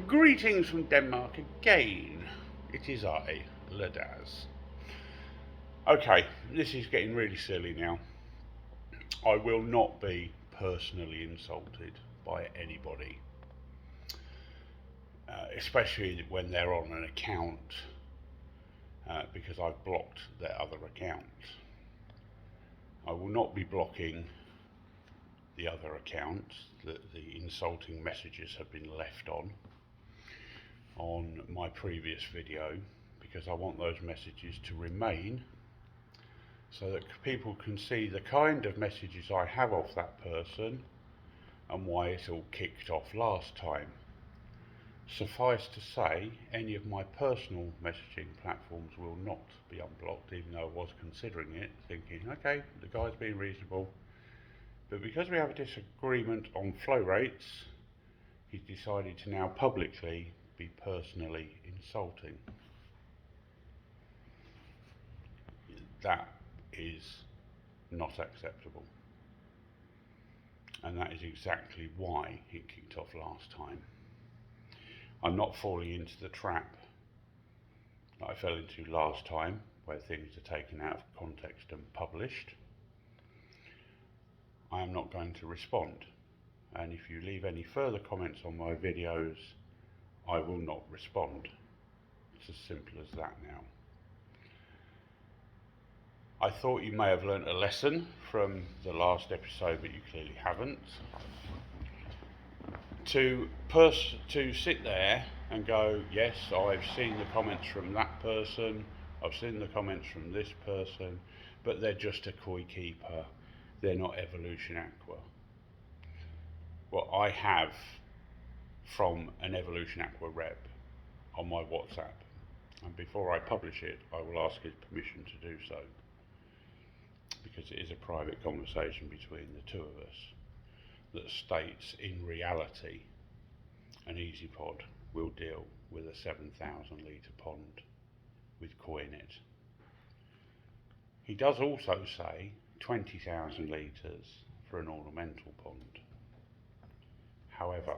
Greetings from Denmark again. It is I, Ladaz. Okay, this is getting really silly now. I will not be personally insulted by anybody, especially when they're on an account, because I've blocked their other account. I will not be blocking the other account that the insulting messages have been left on my previous video, because I want those messages to remain so that people can see the kind of messages I have off that person and why it all kicked off last time. Suffice to say, any of my personal messaging platforms will not be unblocked, even though I was considering it, thinking, okay, the guy's being reasonable. But because we have a disagreement on flow rates, he's decided to now publicly be personally insulting. That is not acceptable. And that is exactly why it kicked off last time. I'm not falling into the trap that I fell into last time, where things are taken out of context and published. I am not going to respond. And if you leave any further comments on my videos, I will not respond. It's as simple as that now. I thought you may have learnt a lesson from the last episode, but you clearly haven't. To sit there and go, yes, I've seen the comments from that person, I've seen the comments from this person, but they're just a koi keeper, they're not Evolution Aqua. Well, I have from an Evolution Aqua rep on my WhatsApp, and before I publish it, I will ask his permission to do so, because it is a private conversation between the two of us that states in reality an EasyPod will deal with a 7,000 litre pond with koi in it. He does also say 20,000 litres for an ornamental pond. However,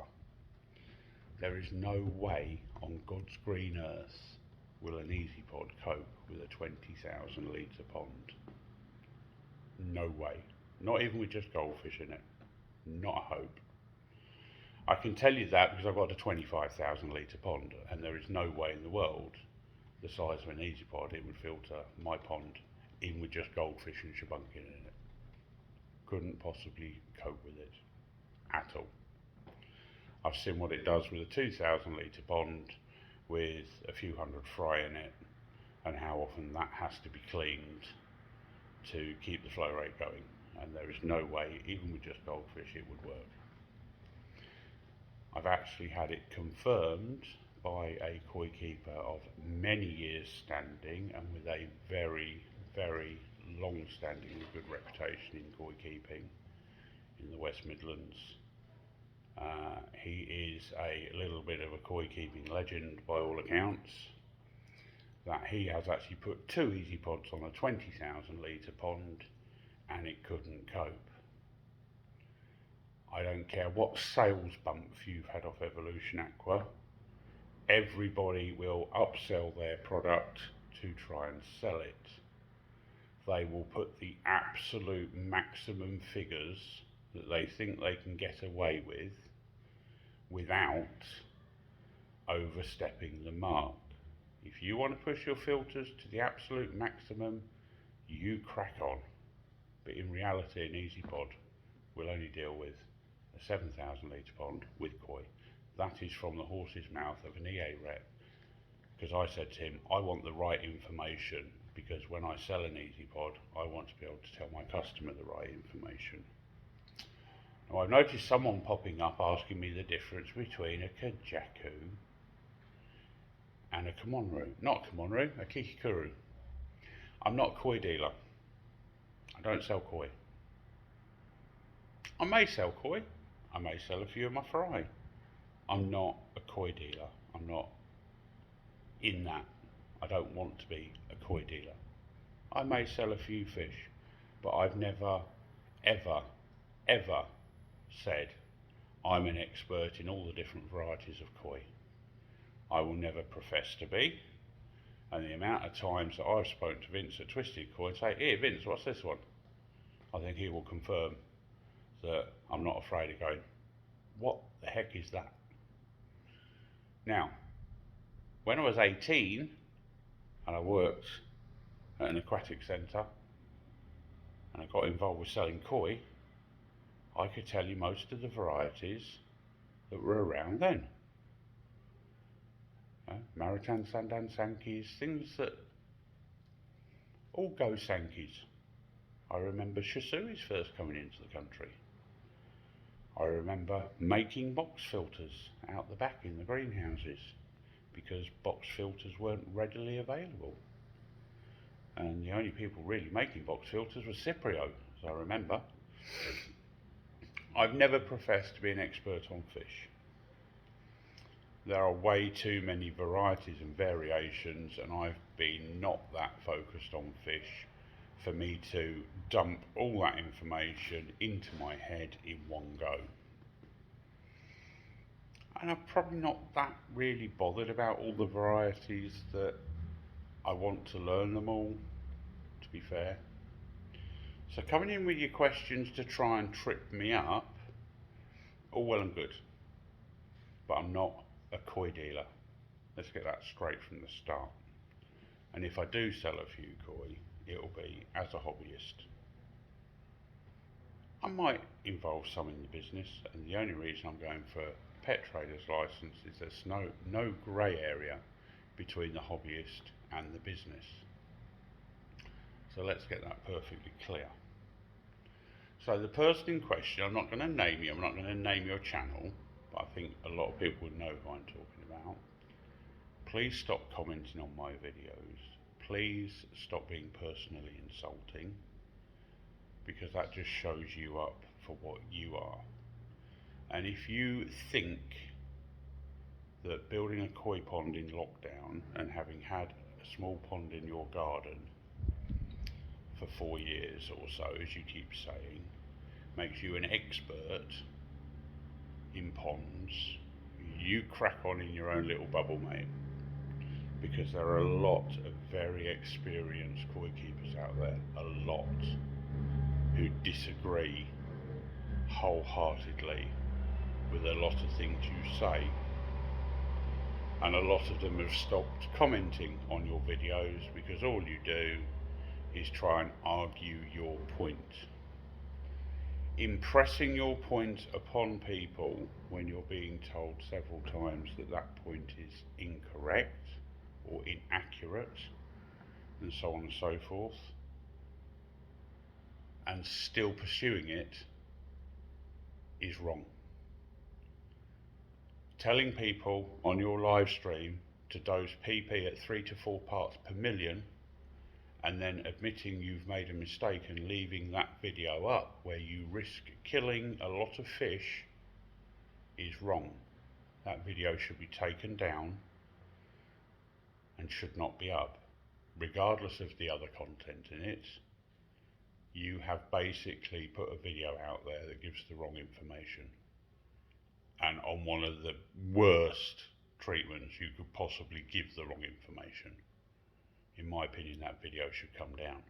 there is no way on God's green earth will an EasyPod cope with a 20,000 litre pond. No way. Not even with just goldfish in it. Not a hope. I can tell you that because I've got a 25,000 litre pond, and there is no way in the world the size of an EasyPod it would filter my pond, even with just goldfish and shabunkin in it. Couldn't possibly cope with it at all. I've seen what it does with a 2,000 litre pond with a few hundred fry in it, and how often that has to be cleaned to keep the flow rate going, and there is no way, even with just goldfish, it would work. I've actually had it confirmed by a koi keeper of many years standing and with a very, very long-standing and good reputation in koi keeping in the West Midlands. He is a little bit of a koi keeping legend by all accounts, that he has actually put 2 EasyPods on a 20,000 litre pond and it couldn't cope. I don't care what sales bump you've had off Evolution Aqua, everybody will upsell their product to try and sell it. They will put the absolute maximum figures that they think they can get away with without overstepping the mark. If you want to push your filters to the absolute maximum, you crack on. But in reality, an EasyPod will only deal with a 7,000 litre pond with koi. That is from the horse's mouth of an EA rep, because I said to him, I want the right information, because when I sell an EasyPod, I want to be able to tell my customer the right information. Now, I've noticed someone popping up asking me the difference between a Kajaku and a Komonru. Not a Komonru, a Kikikuru. I'm not a koi dealer. I don't sell koi. I may sell koi. I may sell a few of my fry. I'm not a koi dealer. I'm not in that. I don't want to be a koi dealer. I may sell a few fish, but I've never, ever, ever said I'm an expert in all the different varieties of koi. I will never profess to be. And the amount of times that I've spoken to Vince at Twisted Koi and say, "Here, Vince, what's this one?" I think he will confirm that I'm not afraid of going, "What the heck is that?" Now, when I was 18 and I worked at an aquatic centre and I got involved with selling koi, I could tell you most of the varieties that were around then. Marutan, Sandan, Sankey's, things that all go Sankey's. I remember Shisui's first coming into the country. I remember making box filters out the back in the greenhouses because box filters weren't readily available. And the only people really making box filters was Cyprio, as I remember. I've never professed to be an expert on fish. There are way too many varieties and variations, and I've been not that focused on fish for me to dump all that information into my head in one go. And I'm probably not that really bothered about all the varieties that I want to learn them all, to be fair. So coming in with your questions to try and trip me up, all well and good, but I'm not a koi dealer. Let's get that straight from the start. And if I do sell a few koi, it'll be as a hobbyist. I might involve some in the business, and the only reason I'm going for a pet trader's license is there's no grey area between the hobbyist and the business. So let's get that perfectly clear. So the person in question, I'm not going to name you, I'm not going to name your channel, but I think a lot of people would know who I'm talking about. Please stop commenting on my videos. Please stop being personally insulting, because that just shows you up for what you are. And if you think that building a koi pond in lockdown and having had a small pond in your garden for 4 years or so, as you keep saying, makes you an expert in ponds, you crack on in your own little bubble, mate, because there are a lot of very experienced koi keepers out there, a lot, who disagree wholeheartedly with a lot of things you say, and a lot of them have stopped commenting on your videos because all you do is try and argue your point. Impressing your point upon people when you're being told several times that that point is incorrect or inaccurate and so on and so forth, and still pursuing it is wrong. Telling people on your live stream to dose PP at 3 to 4 parts per million and then admitting you've made a mistake and leaving that video up where you risk killing a lot of fish is wrong. That video should be taken down and should not be up. Regardless of the other content in it, you have basically put a video out there that gives the wrong information, and on one of the worst treatments you could possibly give the wrong information. In my opinion, that video should come down.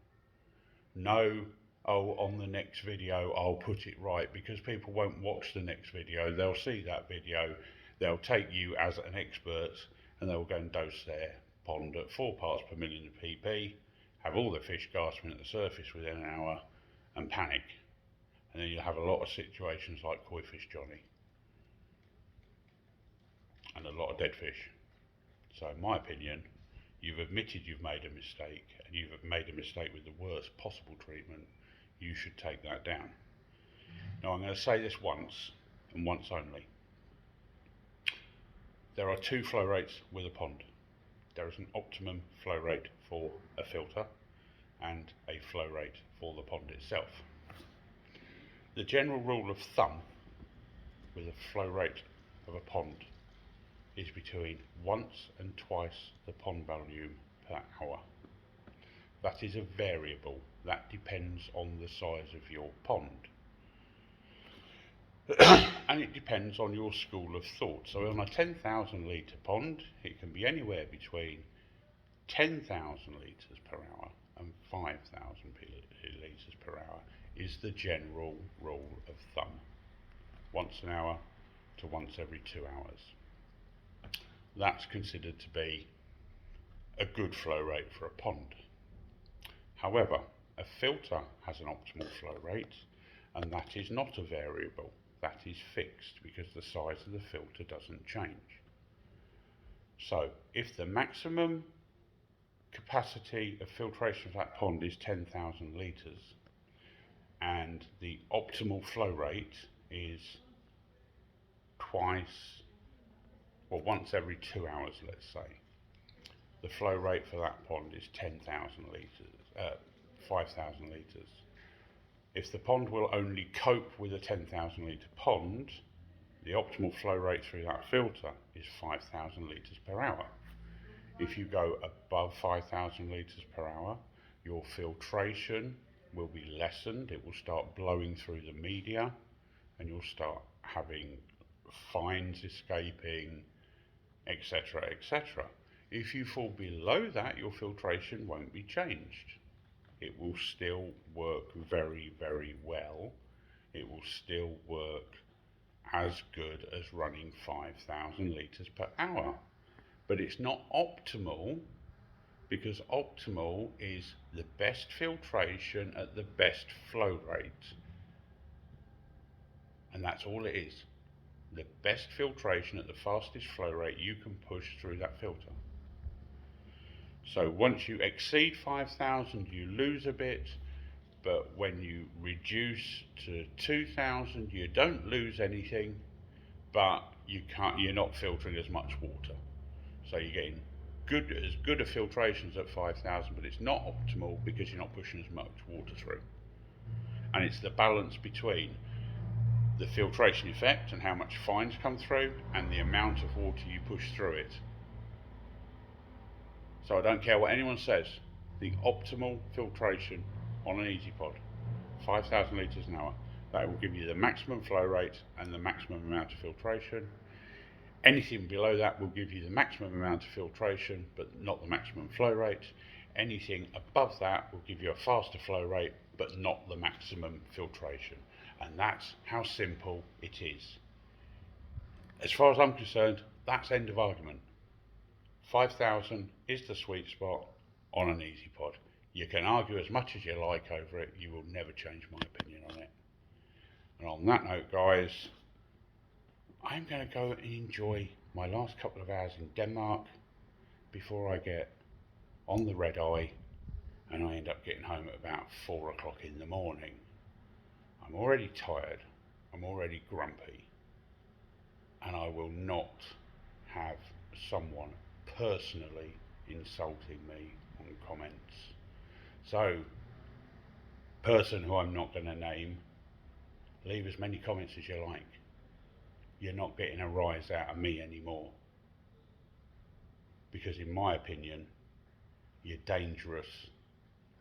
No, oh, on the next video I'll put it right, because people won't watch the next video. They'll see that video, they'll take you as an expert, and they'll go and dose their pond at 4 parts per million of PP, have all the fish gasping at the surface within an hour, and panic. And then you'll have a lot of situations like Koi Fish Johnny, and a lot of dead fish. So in my opinion, you've admitted you've made a mistake, and you've made a mistake with the worst possible treatment. You should take that down. Now I'm going to say this once, and once only. There are 2 flow rates with a pond. There is an optimum flow rate for a filter and a flow rate for the pond itself. The general rule of thumb with a flow rate of a pond is between once and twice the pond volume per hour. That is a variable. That depends on the size of your pond. And it depends on your school of thought. So on a 10,000 litre pond, it can be anywhere between 10,000 litres per hour and 5,000 litres per hour is the general rule of thumb. Once an hour to once every 2 hours. That's considered to be a good flow rate for a pond. However, a filter has an optimal flow rate, and that is not a variable. That is fixed because the size of the filter doesn't change. So if the maximum capacity of filtration of that pond is 10,000 litres and the optimal flow rate is once every 2 hours, let's say, the flow rate for that pond is 10,000 litres, 5,000 litres. If the pond will only cope with a 10,000 litre pond, the optimal flow rate through that filter is 5,000 litres per hour. If you go above 5,000 litres per hour, your filtration will be lessened. It will start blowing through the media and you'll start having fines escaping, etc., etc. If you fall below that, your filtration won't be changed. It will still work very, very well. It will still work as good as running 5,000 litres per hour. But it's not optimal, because optimal is the best filtration at the best flow rate. And that's all it is. The best filtration at the fastest flow rate you can push through that filter. So once you exceed 5,000, you lose a bit, but when you reduce to 2,000, you don't lose anything, but you're not filtering as much water. So you're getting as good a filtrations at 5,000, but it's not optimal because you're not pushing as much water through. And it's the balance between the filtration effect and how much fines come through and the amount of water you push through it. So I don't care what anyone says, the optimal filtration on an EasyPod, 5,000 litres an hour, that will give you the maximum flow rate and the maximum amount of filtration. Anything below that will give you the maximum amount of filtration but not the maximum flow rate. Anything above that will give you a faster flow rate but not the maximum filtration. And that's how simple it is. As far as I'm concerned, that's end of argument. 5,000 is the sweet spot on an EasyPod. You can argue as much as you like over it, you will never change my opinion on it. And on that note, guys, I'm going to go and enjoy my last couple of hours in Denmark before I get on the red eye and I end up getting home at about 4 o'clock in the morning. I'm already tired, I'm already grumpy, and I will not have someone personally insulting me on comments. So, person who I'm not going to name, leave as many comments as you like. You're not getting a rise out of me anymore. Because in my opinion, you're dangerous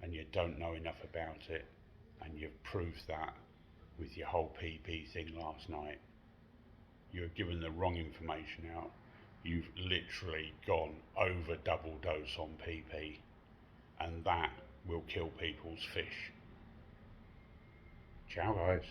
and you don't know enough about it, and you've proved that with your whole PP thing last night. You've given the wrong information out. You've literally gone over double dose on PP, and that will kill people's fish. Ciao guys.